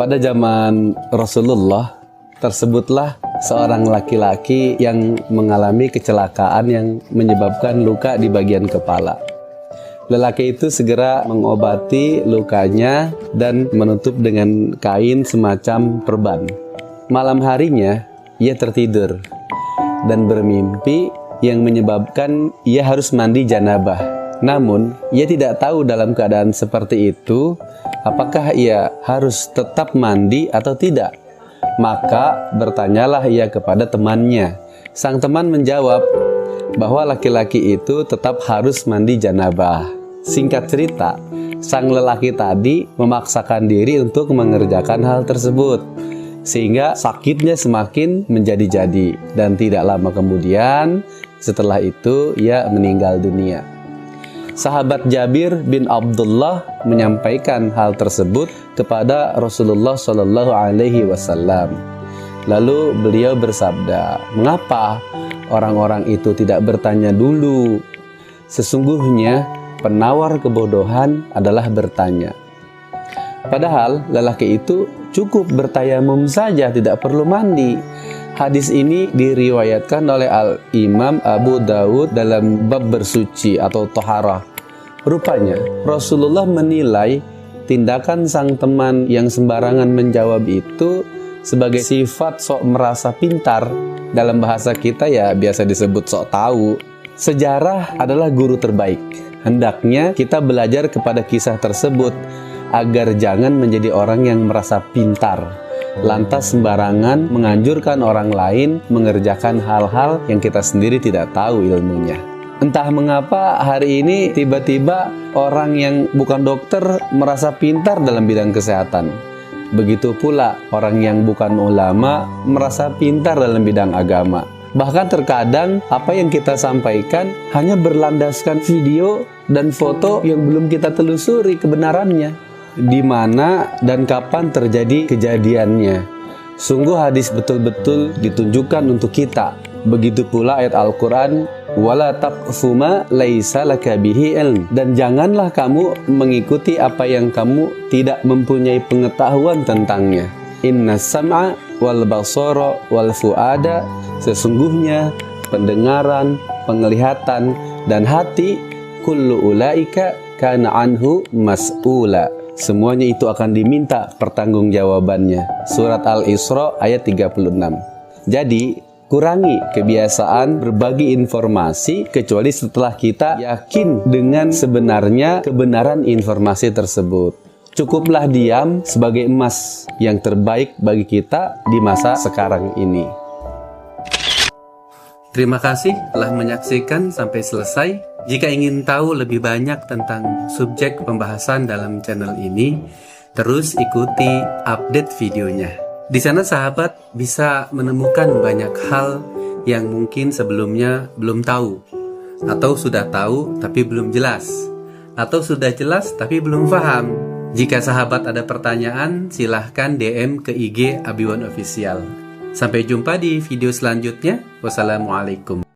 Pada zaman Rasulullah, tersebutlah seorang laki-laki yang mengalami kecelakaan yang menyebabkan luka di bagian kepala. Lelaki itu segera mengobati lukanya dan menutup dengan kain semacam perban. Malam harinya, ia tertidur dan bermimpi yang menyebabkan ia harus mandi janabah. Namun, ia tidak tahu dalam keadaan seperti itu, apakah ia harus tetap mandi atau tidak. Maka bertanyalah ia kepada temannya. Sang teman menjawab bahwa laki-laki itu tetap harus mandi janabah. Singkat cerita, sang lelaki tadi memaksakan diri untuk mengerjakan hal tersebut, sehingga sakitnya semakin menjadi-jadi, dan tidak lama kemudian setelah itu ia meninggal dunia. Sahabat Jabir bin Abdullah menyampaikan hal tersebut kepada Rasulullah Shallallahu Alaihi Wasallam. Lalu beliau bersabda, "Mengapa orang-orang itu tidak bertanya dulu? Sesungguhnya penawar kebodohan adalah bertanya." Padahal lelaki itu cukup bertayamum saja, tidak perlu mandi. Hadis ini diriwayatkan oleh Al-Imam Abu Dawud dalam bab bersuci atau toharah. Rupanya Rasulullah menilai tindakan sang teman yang sembarangan menjawab itu sebagai sifat sok merasa pintar. Dalam bahasa kita ya biasa disebut sok tahu. Sejarah adalah guru terbaik. Hendaknya kita belajar kepada kisah tersebut agar jangan menjadi orang yang merasa pintar, lantas sembarangan menganjurkan orang lain mengerjakan hal-hal yang kita sendiri tidak tahu ilmunya. Entah mengapa hari ini tiba-tiba orang yang bukan dokter merasa pintar dalam bidang kesehatan. Begitu pula orang yang bukan ulama merasa pintar dalam bidang agama. Bahkan terkadang apa yang kita sampaikan hanya berlandaskan video dan foto yang belum kita telusuri kebenarannya. Di mana dan kapan terjadi kejadiannya. Sungguh hadis betul-betul ditunjukkan untuk kita. Begitu pula ayat Al-Quran, "Wala taqfu ma laisa laka bihi ilm." Dan janganlah kamu mengikuti apa yang kamu tidak mempunyai pengetahuan tentangnya. Inna sam'a wal basara wal fuada, sesungguhnya pendengaran, penglihatan, dan hati, kullu ulaika kana anhu mas'ula. Semuanya itu akan diminta pertanggungjawabannya. Surat Al-Isra ayat 36. Jadi, kurangi kebiasaan berbagi informasi kecuali setelah kita yakin dengan sebenarnya kebenaran informasi tersebut. Cukuplah diam sebagai emas yang terbaik bagi kita di masa sekarang ini. Terima kasih telah menyaksikan sampai selesai. Jika ingin tahu lebih banyak tentang subjek pembahasan dalam channel ini, terus ikuti update videonya. Di sana sahabat bisa menemukan banyak hal yang mungkin sebelumnya belum tahu, atau sudah tahu tapi belum jelas, atau sudah jelas tapi belum paham. Jika sahabat ada pertanyaan, silahkan DM ke IG Abiwan Official. Sampai jumpa di video selanjutnya. Wassalamualaikum.